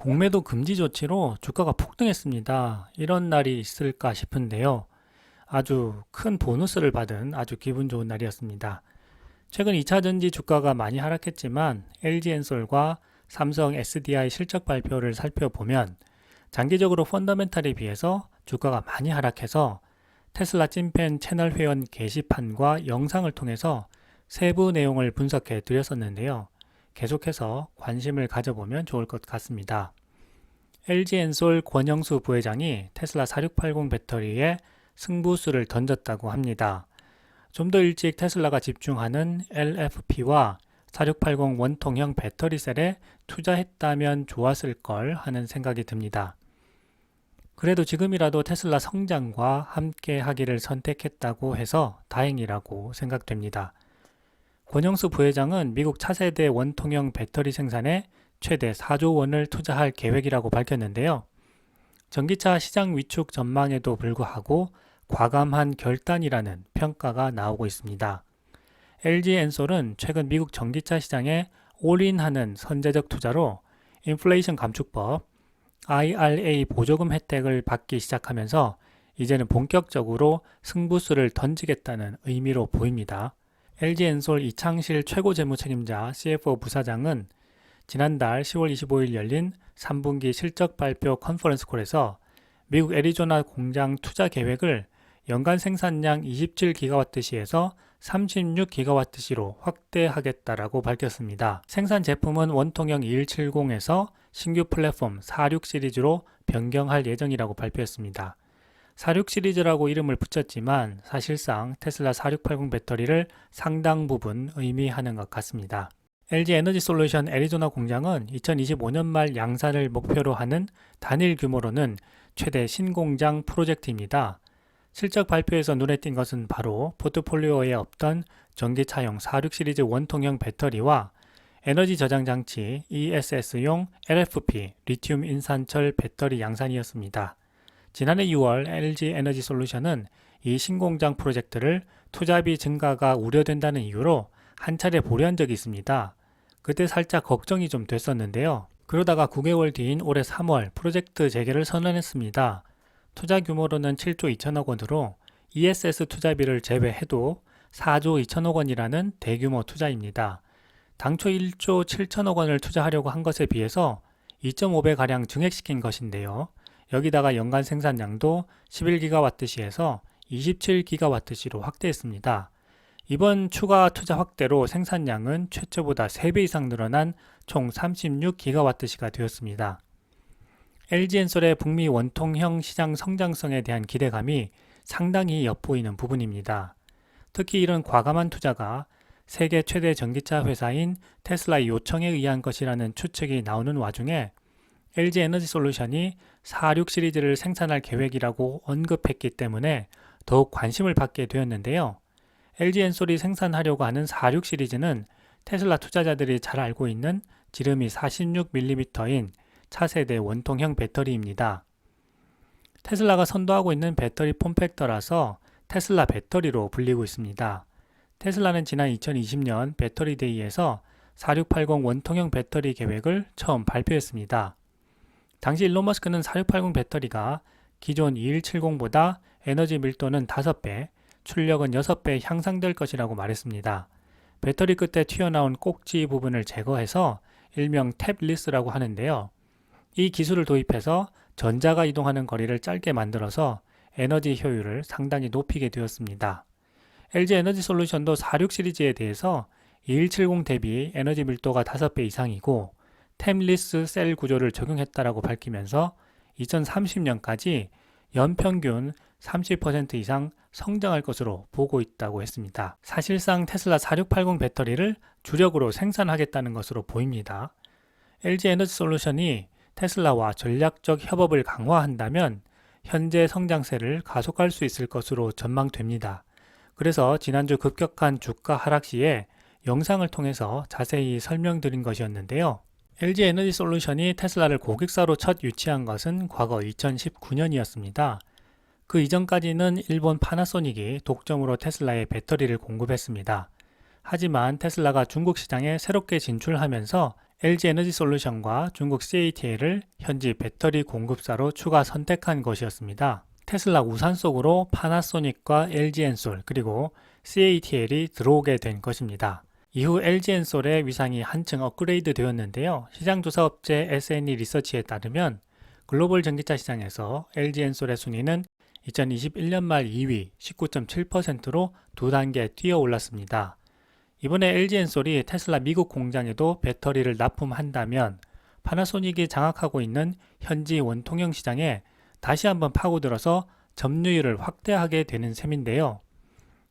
공매도 금지 조치로 주가가 폭등했습니다. 이런 날이 있을까 싶은데요. 아주 큰 보너스를 받은 아주 기분 좋은 날이었습니다. 최근 2차전지 주가가 많이 하락했지만 LG엔솔과 삼성 SDI 실적 발표를 살펴보면 장기적으로 펀더멘탈에 비해서 주가가 많이 하락해서 테슬라 찐팬 채널 회원 게시판과 영상을 통해서 세부 내용을 분석해 드렸었는데요. 계속해서 관심을 가져보면 좋을 것 같습니다. LG엔솔 권영수 부회장이 테슬라 4680 배터리에 승부수를 던졌다고 합니다. 좀 더 일찍 테슬라가 집중하는 LFP와 4680 원통형 배터리셀에 투자했다면 좋았을 걸 하는 생각이 듭니다. 그래도 지금이라도 테슬라 성장과 함께 하기를 선택했다고 해서 다행이라고 생각됩니다. 권영수 부회장은 미국 차세대 원통형 배터리 생산에 최대 4조 원을 투자할 계획이라고 밝혔는데요. 전기차 시장 위축 전망에도 불구하고 과감한 결단이라는 평가가 나오고 있습니다. LG엔솔은 최근 미국 전기차 시장에 올인하는 선제적 투자로 인플레이션 감축법, IRA 보조금 혜택을 받기 시작하면서 이제는 본격적으로 승부수를 던지겠다는 의미로 보입니다. LG엔솔 이창실 최고재무책임자 CFO 부사장은 지난달 10월 25일 열린 3분기 실적 발표 컨퍼런스 콜에서 미국 애리조나 공장 투자 계획을 연간 생산량 27GWh에서 36GWh로 확대하겠다라고 밝혔습니다. 생산 제품은 원통형 2170에서 신규 플랫폼 46 시리즈로 변경할 예정이라고 발표했습니다. 46 시리즈라고 이름을 붙였지만 사실상 테슬라 4680 배터리를 상당 부분 의미하는 것 같습니다. LG 에너지 솔루션 애리조나 공장은 2025년 말 양산을 목표로 하는 단일 규모로는 최대 신공장 프로젝트입니다. 실적 발표에서 눈에 띈 것은 바로 포트폴리오에 없던 전기차용 46 시리즈 원통형 배터리와 에너지 저장 장치 ESS용 LFP 리튬 인산철 배터리 양산이었습니다. 지난해 6월 LG 에너지 솔루션은 이 신공장 프로젝트를 투자비 증가가 우려된다는 이유로 한 차례 보류한 적이 있습니다. 그때 살짝 걱정이 좀 됐었는데요. 그러다가 9개월 뒤인 올해 3월 프로젝트 재개를 선언했습니다. 투자 규모로는 7조 2천억 원으로 ESS 투자비를 제외해도 4조 2천억 원이라는 대규모 투자입니다. 당초 1조 7천억 원을 투자하려고 한 것에 비해서 2.5배가량 증액시킨 것인데요. 여기다가 연간 생산량도 11GWh에서 27GWh로 확대했습니다. 이번 추가 투자 확대로 생산량은 최초보다 3배 이상 늘어난 총 36GWh가 되었습니다. LG엔솔의 북미 원통형 시장 성장성에 대한 기대감이 상당히 엿보이는 부분입니다. 특히 이런 과감한 투자가 세계 최대 전기차 회사인 테슬라의 요청에 의한 것이라는 추측이 나오는 와중에 LG 에너지 솔루션이 46 시리즈를 생산할 계획이라고 언급했기 때문에 더욱 관심을 받게 되었는데요. LG엔솔이 생산하려고 하는 46 시리즈는 테슬라 투자자들이 잘 알고 있는 지름이 46mm인 차세대 원통형 배터리입니다. 테슬라가 선도하고 있는 배터리 폼팩터라서 테슬라 배터리로 불리고 있습니다. 테슬라는 지난 2020년 배터리데이에서 4680 원통형 배터리 계획을 처음 발표했습니다. 당시 일론 머스크는 4680 배터리가 기존 2170보다 에너지 밀도는 5배, 출력은 6배 향상될 것이라고 말했습니다. 배터리 끝에 튀어나온 꼭지 부분을 제거해서 일명 탭리스라고 하는데요. 이 기술을 도입해서 전자가 이동하는 거리를 짧게 만들어서 에너지 효율을 상당히 높이게 되었습니다. LG 에너지 솔루션도 46 시리즈에 대해서 2170 대비 에너지 밀도가 5배 이상이고 탭리스 셀 구조를 적용했다라고 밝히면서 2030년까지 연평균 30% 이상 성장할 것으로 보고 있다고 했습니다. 사실상 테슬라 4680 배터리를 주력으로 생산하겠다는 것으로 보입니다. LG 에너지 솔루션이 테슬라와 전략적 협업을 강화한다면 현재 성장세를 가속할 수 있을 것으로 전망됩니다. 그래서 지난주 급격한 주가 하락 시에 영상을 통해서 자세히 설명드린 것이었는데요. LG 에너지 솔루션이 테슬라를 고객사로 첫 유치한 것은 과거 2019년이었습니다. 그 이전까지는 일본 파나소닉이 독점으로 테슬라에 배터리를 공급했습니다. 하지만 테슬라가 중국 시장에 새롭게 진출하면서 LG에너지솔루션과 중국 CATL을 현지 배터리 공급사로 추가 선택한 것이었습니다. 테슬라 우산 속으로 파나소닉과 LG엔솔 그리고 CATL이 들어오게 된 것입니다. 이후 LG엔솔의 위상이 한층 업그레이드 되었는데요. 시장조사 업체 SNE 리서치에 따르면 글로벌 전기차 시장에서 LG엔솔의 순위는 2021년 말 2위 19.7%로 두 단계 뛰어 올랐습니다. 이번에 LG엔솔이 테슬라 미국 공장에도 배터리를 납품한다면 파나소닉이 장악하고 있는 현지 원통형 시장에 다시 한번 파고들어서 점유율을 확대하게 되는 셈인데요.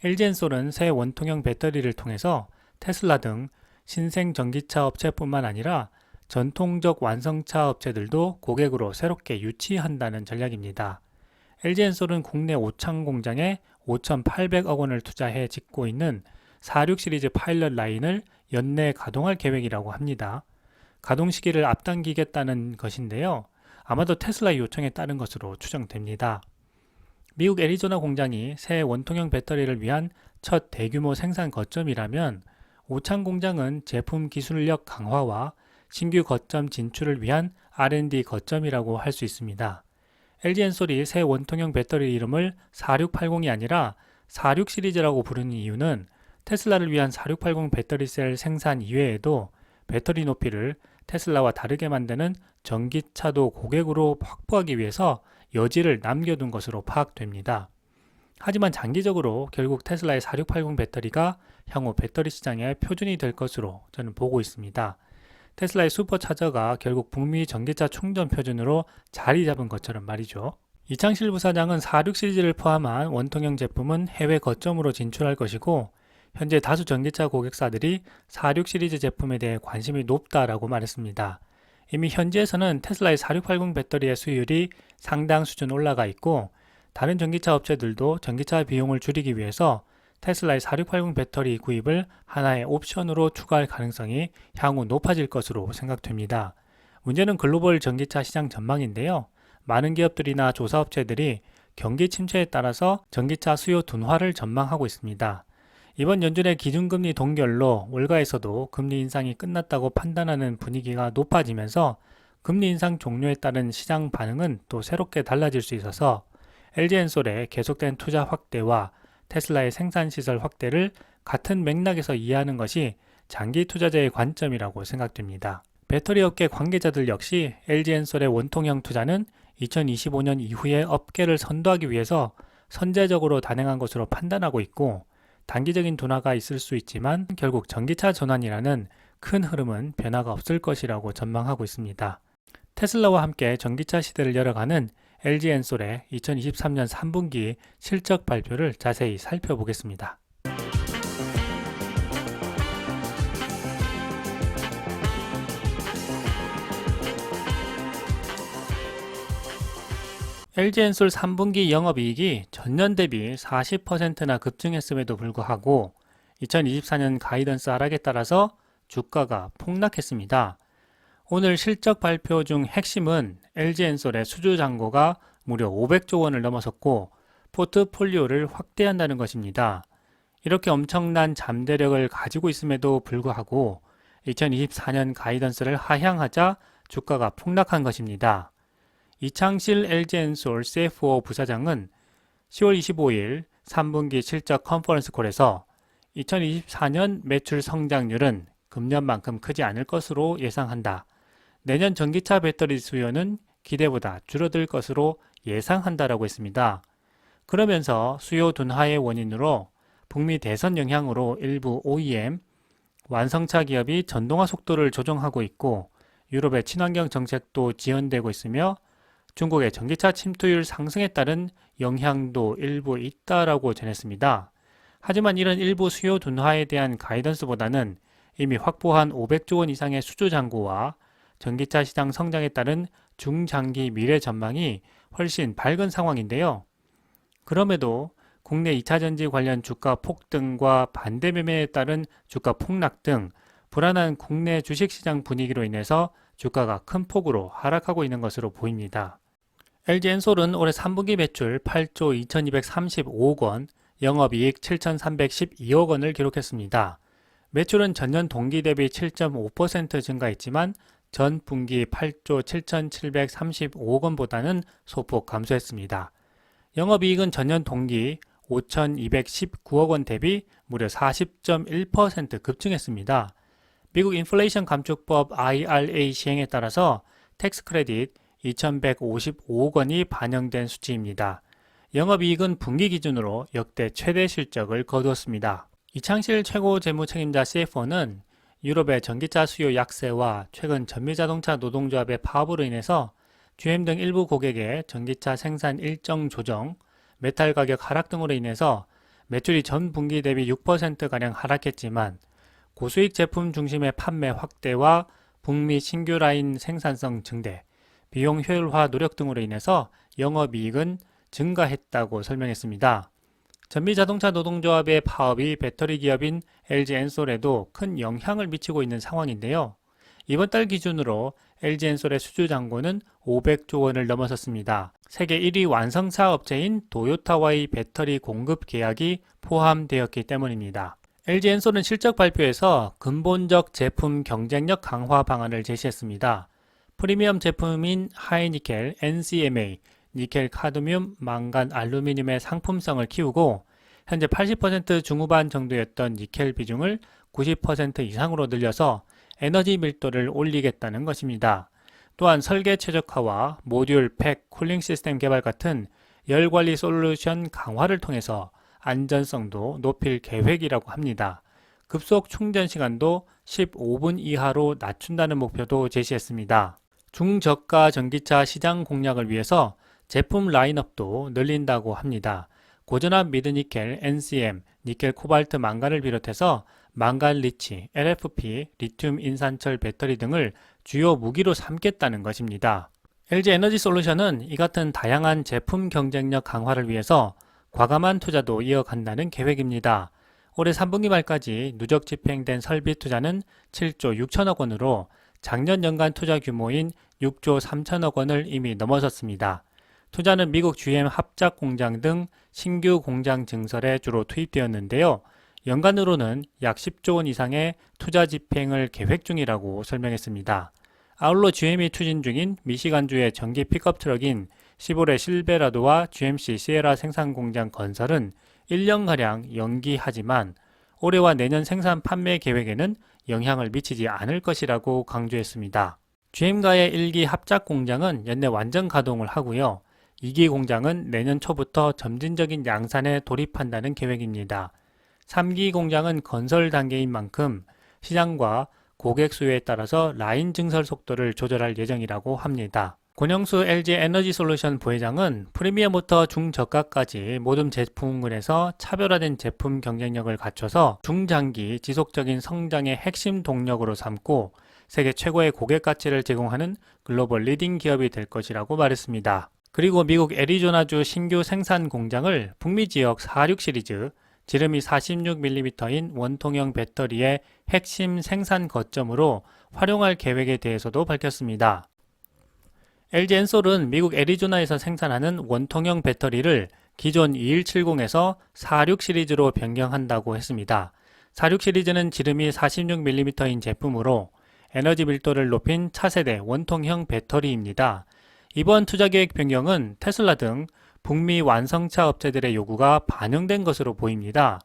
LG엔솔은 새 원통형 배터리를 통해서 테슬라 등 신생 전기차 업체뿐만 아니라 전통적 완성차 업체들도 고객으로 새롭게 유치한다는 전략입니다. LG엔솔은 국내 오창 공장에 5,800억 원을 투자해 짓고 있는 46 시리즈 파일럿 라인을 연내 가동할 계획이라고 합니다. 가동 시기를 앞당기겠다는 것인데요. 아마도 테슬라 요청에 따른 것으로 추정됩니다. 미국 애리조나 공장이 새 원통형 배터리를 위한 첫 대규모 생산 거점이라면 오창 공장은 제품 기술력 강화와 신규 거점 진출을 위한 R&D 거점이라고 할 수 있습니다. LG엔솔이 새 원통형 배터리 이름을 4680이 아니라 46 시리즈라고 부르는 이유는 테슬라를 위한 4680 배터리셀 생산 이외에도 배터리 높이를 테슬라와 다르게 만드는 전기차도 고객으로 확보하기 위해서 여지를 남겨둔 것으로 파악됩니다. 하지만 장기적으로 결국 테슬라의 4680 배터리가 향후 배터리 시장의 표준이 될 것으로 저는 보고 있습니다. 테슬라의 슈퍼차저가 결국 북미 전기차 충전 표준으로 자리 잡은 것처럼 말이죠. 이창실 부사장은 46 시리즈를 포함한 원통형 제품은 해외 거점으로 진출할 것이고 현재 다수 전기차 고객사들이 46 시리즈 제품에 대해 관심이 높다라고 말했습니다. 이미 현지에서는 테슬라의 4680 배터리의 수율이 상당 수준 올라가 있고 다른 전기차 업체들도 전기차 비용을 줄이기 위해서 테슬라의 4680 배터리 구입을 하나의 옵션으로 추가할 가능성이 향후 높아질 것으로 생각됩니다. 문제는 글로벌 전기차 시장 전망인데요. 많은 기업들이나 조사업체들이 경기 침체에 따라서 전기차 수요 둔화를 전망하고 있습니다. 이번 연준의 기준금리 동결로 월가에서도 금리 인상이 끝났다고 판단하는 분위기가 높아지면서 금리 인상 종료에 따른 시장 반응은 또 새롭게 달라질 수 있어서 LG엔솔의 계속된 투자 확대와 테슬라의 생산시설 확대를 같은 맥락에서 이해하는 것이 장기 투자자의 관점이라고 생각됩니다. 배터리 업계 관계자들 역시 LG엔솔의 원통형 투자는 2025년 이후에 업계를 선도하기 위해서 선제적으로 단행한 것으로 판단하고 있고 단기적인 둔화가 있을 수 있지만 결국 전기차 전환이라는 큰 흐름은 변화가 없을 것이라고 전망하고 있습니다. 테슬라와 함께 전기차 시대를 열어가는 LG엔솔의 2023년 3분기 실적 발표를 자세히 살펴보겠습니다. LG엔솔 3분기 영업이익이 전년 대비 40%나 급증했음에도 불구하고 2024년 가이던스 하락에 따라서 주가가 폭락했습니다. 오늘 실적 발표 중 핵심은 LG엔솔의 수주 잔고가 무려 500조 원을 넘어섰고 포트폴리오를 확대한다는 것입니다. 이렇게 엄청난 잠재력을 가지고 있음에도 불구하고 2024년 가이던스를 하향하자 주가가 폭락한 것입니다. 이창실 LG엔솔 CFO 부사장은 10월 25일 3분기 실적 컨퍼런스 콜에서 2024년 매출 성장률은 금년만큼 크지 않을 것으로 예상한다. 내년 전기차 배터리 수요는 기대보다 줄어들 것으로 예상한다라고 했습니다. 그러면서 수요 둔화의 원인으로 북미 대선 영향으로 일부 OEM, 완성차 기업이 전동화 속도를 조정하고 있고 유럽의 친환경 정책도 지연되고 있으며 중국의 전기차 침투율 상승에 따른 영향도 일부 있다라고 전했습니다. 하지만 이런 일부 수요 둔화에 대한 가이던스보다는 이미 확보한 500조 원 이상의 수주 잔고와 전기차 시장 성장에 따른 중장기 미래 전망이 훨씬 밝은 상황인데요. 그럼에도 국내 2차전지 관련 주가 폭등과 반대 매매에 따른 주가 폭락 등 불안한 국내 주식시장 분위기로 인해서 주가가 큰 폭으로 하락하고 있는 것으로 보입니다. LG엔솔은 올해 3분기 매출 8조 2235억 원, 영업이익 7312억 원을 기록했습니다. 매출은 전년 동기 대비 7.5% 증가했지만 전 분기 8조 7,735억 원보다는 소폭 감소했습니다. 영업이익은 전년 동기 5,219억 원 대비 무려 40.1% 급증했습니다. 미국 인플레이션 감축법 IRA 시행에 따라서 텍스 크레딧 2,155억 원이 반영된 수치입니다. 영업이익은 분기 기준으로 역대 최대 실적을 거두었습니다. 이창실 최고 재무책임자 CFO는 유럽의 전기차 수요 약세와 최근 전미자동차 노동조합의 파업으로 인해서 GM 등 일부 고객의 전기차 생산 일정 조정, 메탈 가격 하락 등으로 인해서 매출이 전 분기 대비 6%가량 하락했지만 고수익 제품 중심의 판매 확대와 북미 신규 라인 생산성 증대, 비용 효율화 노력 등으로 인해서 영업이익은 증가했다고 설명했습니다. 전미자동차 노동조합의 파업이 배터리 기업인 LG 엔솔에도 큰 영향을 미치고 있는 상황인데요. 이번 달 기준으로 LG 엔솔의 수주 잔고는 500조 원을 넘어섰습니다. 세계 1위 완성차 업체인 도요타와의 배터리 공급 계약이 포함되었기 때문입니다. LG 엔솔은 실적 발표에서 근본적 제품 경쟁력 강화 방안을 제시했습니다. 프리미엄 제품인 하이니켈, NCMA, 니켈, 카드뮴, 망간, 알루미늄의 상품성을 키우고 현재 80% 중후반 정도였던 니켈 비중을 90% 이상으로 늘려서 에너지 밀도를 올리겠다는 것입니다. 또한 설계 최적화와 모듈, 팩, 쿨링 시스템 개발 같은 열 관리 솔루션 강화를 통해서 안전성도 높일 계획이라고 합니다. 급속 충전 시간도 15분 이하로 낮춘다는 목표도 제시했습니다. 중저가 전기차 시장 공략을 위해서 제품 라인업도 늘린다고 합니다. 고전압 미드니켈, NCM, 니켈, 코발트, 망간을 비롯해서 망간 리치, LFP, 리튬 인산철 배터리 등을 주요 무기로 삼겠다는 것입니다. LG 에너지 솔루션은 이 같은 다양한 제품 경쟁력 강화를 위해서 과감한 투자도 이어간다는 계획입니다. 올해 3분기 말까지 누적 집행된 설비 투자는 7조 6천억 원으로 작년 연간 투자 규모인 6조 3천억 원을 이미 넘어섰습니다. 투자는 미국 GM 합작 공장 등 신규 공장 증설에 주로 투입되었는데요. 연간으로는 약 10조 원 이상의 투자 집행을 계획 중이라고 설명했습니다. 아울러 GM이 추진 중인 미시간주의 전기 픽업 트럭인 시보레 실베라도와 GMC 시에라 생산 공장 건설은 1년가량 연기하지만 올해와 내년 생산 판매 계획에는 영향을 미치지 않을 것이라고 강조했습니다. GM과의 1기 합작 공장은 연내 완전 가동을 하고요. 2기 공장은 내년 초부터 점진적인 양산에 돌입한다는 계획입니다. 3기 공장은 건설 단계인 만큼 시장과 고객 수요에 따라서 라인 증설 속도를 조절할 예정이라고 합니다. 권영수 LG 에너지 솔루션 부회장은 프리미엄부터 중저가까지 모든 제품군에서 차별화된 제품 경쟁력을 갖춰서 중장기 지속적인 성장의 핵심 동력으로 삼고 세계 최고의 고객 가치를 제공하는 글로벌 리딩 기업이 될 것이라고 말했습니다. 그리고 미국 애리조나주 신규 생산 공장을 북미 지역 46 시리즈 지름이 46mm인 원통형 배터리의 핵심 생산 거점으로 활용할 계획에 대해서도 밝혔습니다. LG 엔솔은 미국 애리조나에서 생산하는 원통형 배터리를 기존 2170에서 46 시리즈로 변경한다고 했습니다. 46 시리즈는 지름이 46mm인 제품으로 에너지 밀도를 높인 차세대 원통형 배터리입니다. 이번 투자계획 변경은 테슬라 등 북미 완성차 업체들의 요구가 반영된 것으로 보입니다.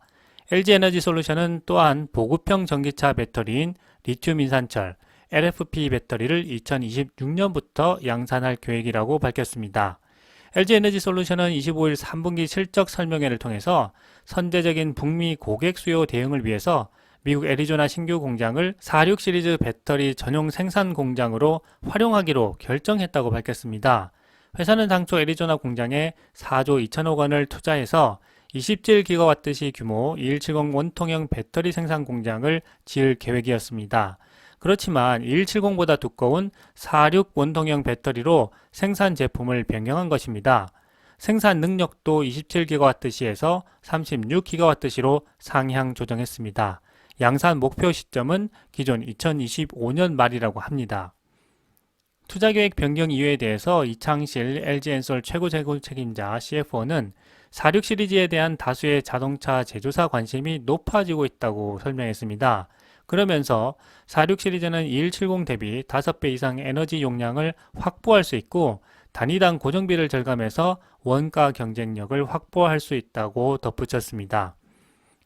LG 에너지 솔루션은 또한 보급형 전기차 배터리인 리튬 인산철, LFP 배터리를 2026년부터 양산할 계획이라고 밝혔습니다. LG 에너지 솔루션은 25일 3분기 실적 설명회를 통해서 선제적인 북미 고객 수요 대응을 위해서 미국 애리조나 신규 공장을 46 시리즈 배터리 전용 생산 공장으로 활용하기로 결정했다고 밝혔습니다. 회사는 당초 애리조나 공장에 4조 2천억 원을 투자해서 27GWh 규모 2170 원통형 배터리 생산 공장을 지을 계획이었습니다. 그렇지만 2170보다 두꺼운 46 원통형 배터리로 생산 제품을 변경한 것입니다. 생산 능력도 27GWh에서 36GWh로 상향 조정했습니다. 양산 목표 시점은 기존 2025년 말이라고 합니다. 투자계획 변경 이유에 대해서 이창실 LG엔솔 최고 재무 책임자 CFO는 46 시리즈에 대한 다수의 자동차 제조사 관심이 높아지고 있다고 설명했습니다. 그러면서 46 시리즈는 2170 대비 5배 이상 에너지 용량을 확보할 수 있고 단위당 고정비를 절감해서 원가 경쟁력을 확보할 수 있다고 덧붙였습니다.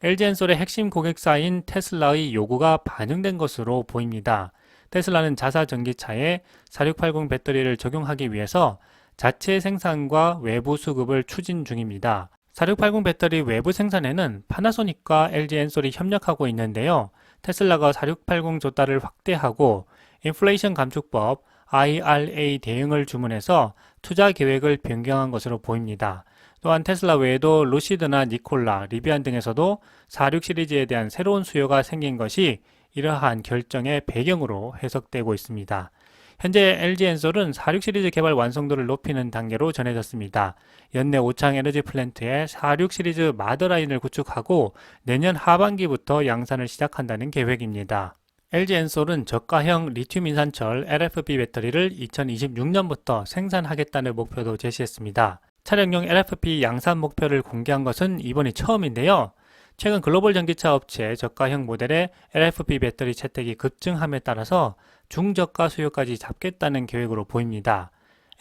LG엔솔의 핵심 고객사인 테슬라의 요구가 반영된 것으로 보입니다. 테슬라는 자사 전기차에 4680 배터리를 적용하기 위해서 자체 생산과 외부 수급을 추진 중입니다. 4680 배터리 외부 생산에는 파나소닉과 LG엔솔이 협력하고 있는데요. 테슬라가 4680 조달을 확대하고 인플레이션 감축법 IRA 대응을 주문해서 투자 계획을 변경한 것으로 보입니다. 또한 테슬라 외에도 루시드나 니콜라, 리비안 등에서도 46 시리즈에 대한 새로운 수요가 생긴 것이 이러한 결정의 배경으로 해석되고 있습니다. 현재 LG엔솔은 46 시리즈 개발 완성도를 높이는 단계로 전해졌습니다. 연내 오창 에너지 플랜트에 46 시리즈 마더라인을 구축하고 내년 하반기부터 양산을 시작한다는 계획입니다. LG엔솔은 저가형 리튬 인산철 LFP 배터리를 2026년부터 생산하겠다는 목표도 제시했습니다. 차량용 LFP 양산 목표를 공개한 것은 이번이 처음인데요. 최근 글로벌 전기차 업체 저가형 모델의 LFP 배터리 채택이 급증함에 따라서 중저가 수요까지 잡겠다는 계획으로 보입니다.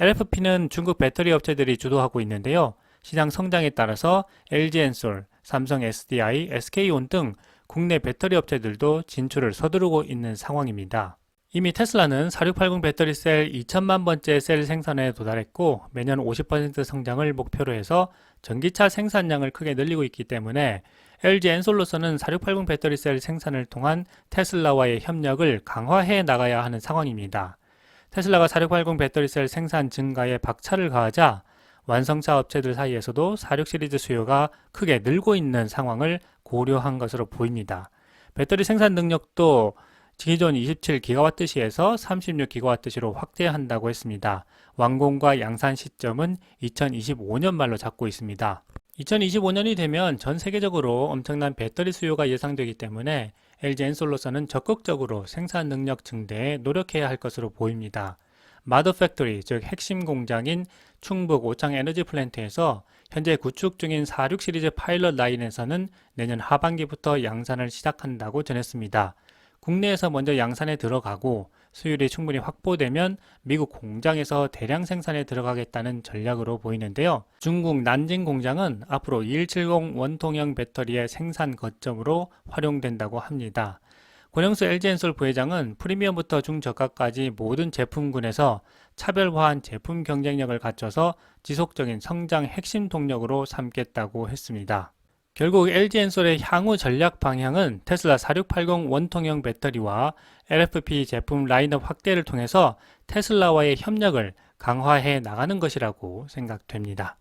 LFP는 중국 배터리 업체들이 주도하고 있는데요. 시장 성장에 따라서 LG엔솔, 삼성 SDI, SK온 등 국내 배터리 업체들도 진출을 서두르고 있는 상황입니다. 이미 테슬라는 4680 배터리 셀 2천만 번째 셀 생산에 도달했고 매년 50% 성장을 목표로 해서 전기차 생산량을 크게 늘리고 있기 때문에 LG엔솔로서는 4680 배터리 셀 생산을 통한 테슬라와의 협력을 강화해 나가야 하는 상황입니다. 테슬라가 4680 배터리 셀 생산 증가에 박차를 가하자 완성차 업체들 사이에서도 46 시리즈 수요가 크게 늘고 있는 상황을 고려한 것으로 보입니다. 배터리 생산 능력도 기존 27GW시에서 36GW시로 확대한다고 했습니다. 완공과 양산 시점은 2025년 말로 잡고 있습니다. 2025년이 되면 전 세계적으로 엄청난 배터리 수요가 예상되기 때문에 LG엔솔로서는 적극적으로 생산 능력 증대에 노력해야 할 것으로 보입니다. 마더 팩토리, 즉 핵심 공장인 충북 오창 에너지 플랜트에서 현재 구축 중인 46 시리즈 파일럿 라인에서는 내년 하반기부터 양산을 시작한다고 전했습니다. 국내에서 먼저 양산에 들어가고 수율이 충분히 확보되면 미국 공장에서 대량 생산에 들어가겠다는 전략으로 보이는데요. 중국 난징 공장은 앞으로 2170 원통형 배터리의 생산 거점으로 활용된다고 합니다. 권영수 LG엔솔 부회장은 프리미엄부터 중저가까지 모든 제품군에서 차별화한 제품 경쟁력을 갖춰서 지속적인 성장 핵심 동력으로 삼겠다고 했습니다. 결국 LG엔솔의 향후 전략 방향은 테슬라 4680 원통형 배터리와 LFP 제품 라인업 확대를 통해서 테슬라와의 협력을 강화해 나가는 것이라고 생각됩니다.